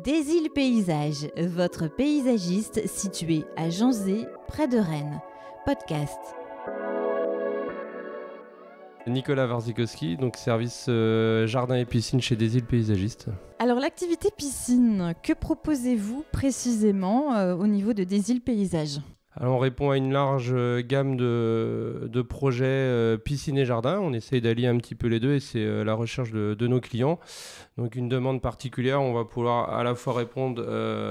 Des îles Paysages, votre paysagiste situé à Janzé, près de Rennes. Podcast. Nicolas Warzikowski, donc service jardin et piscine chez Des îles Paysagistes. Alors l'activité piscine, que proposez-vous précisément au niveau de Des îles Paysages ? Alors on répond à une large gamme de projets piscine et jardin. On essaye d'allier un petit peu les deux et c'est la recherche de nos clients. Donc une demande particulière, on va pouvoir à la fois répondre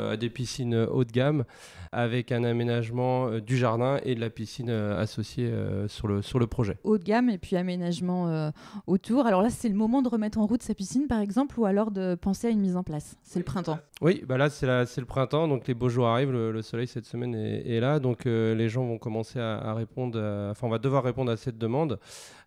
à des piscines haut de gamme avec un aménagement du jardin et de la piscine associée sur le projet. Haut de gamme et puis aménagement autour. Alors là, c'est le moment de remettre en route sa piscine par exemple ou alors de penser à une mise en place. C'est le printemps. Oui, bah là c'est le printemps, donc les beaux jours arrivent, le soleil cette semaine est là, donc les gens vont commencer à répondre, on va devoir répondre à cette demande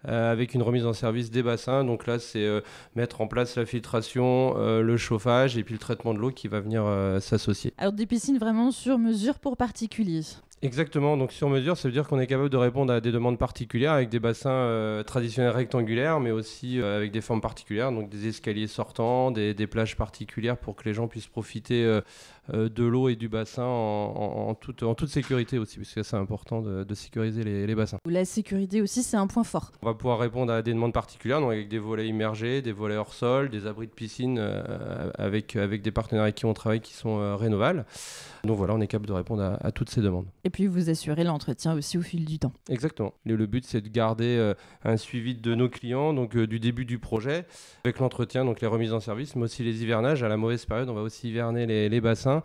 avec une remise en service des bassins. Donc là c'est mettre en place la filtration, le chauffage et puis le traitement de l'eau qui va venir s'associer. Alors des piscines vraiment sur mesure pour particuliers. Exactement, donc sur mesure, ça veut dire qu'on est capable de répondre à des demandes particulières avec des bassins traditionnels rectangulaires, mais aussi avec des formes particulières, donc des escaliers sortants, des plages particulières pour que les gens puissent profiter de l'eau et du bassin en toute sécurité aussi, parce que c'est important de sécuriser les bassins. La sécurité aussi, c'est un point fort. On va pouvoir répondre à des demandes particulières, donc avec des volets immergés, des volets hors sol, des abris de piscine avec des partenaires avec qui on travaille qui sont rénovables. Donc voilà, on est capable de répondre à toutes ces demandes. Et puis vous assurez l'entretien aussi au fil du temps. Exactement. Le but, c'est de garder un suivi de nos clients, donc du début du projet, avec l'entretien, donc les remises en service, mais aussi les hivernages. À la mauvaise période, on va aussi hiverner les bassins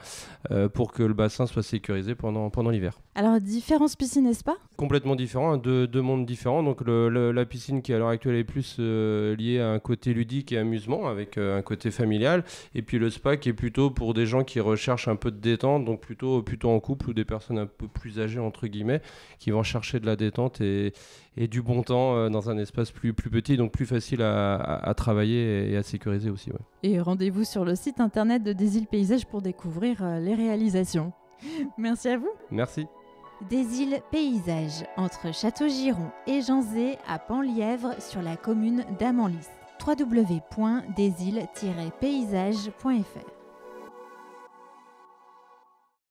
pour que le bassin soit sécurisé pendant l'hiver. Alors, différentes piscines et spas ? Complètement différent, deux mondes différents. Donc la piscine qui à l'heure actuelle est plus liée à un côté ludique et amusement, avec un côté familial, et puis le spa qui est plutôt pour des gens qui recherchent un peu de détente, donc plutôt en couple ou des personnes un peu plus âgées entre guillemets, qui vont chercher de la détente et du bon temps dans un espace plus petit, donc plus facile à travailler et à sécuriser aussi. Ouais. Et rendez-vous sur le site internet de Des îles Paysages pour découvrir les réalisations. Merci à vous. Merci. Des îles Paysages, entre Château-Giron et Janzé à Penlièvre sur la commune d'Amanlis. www.desilles-paysages.fr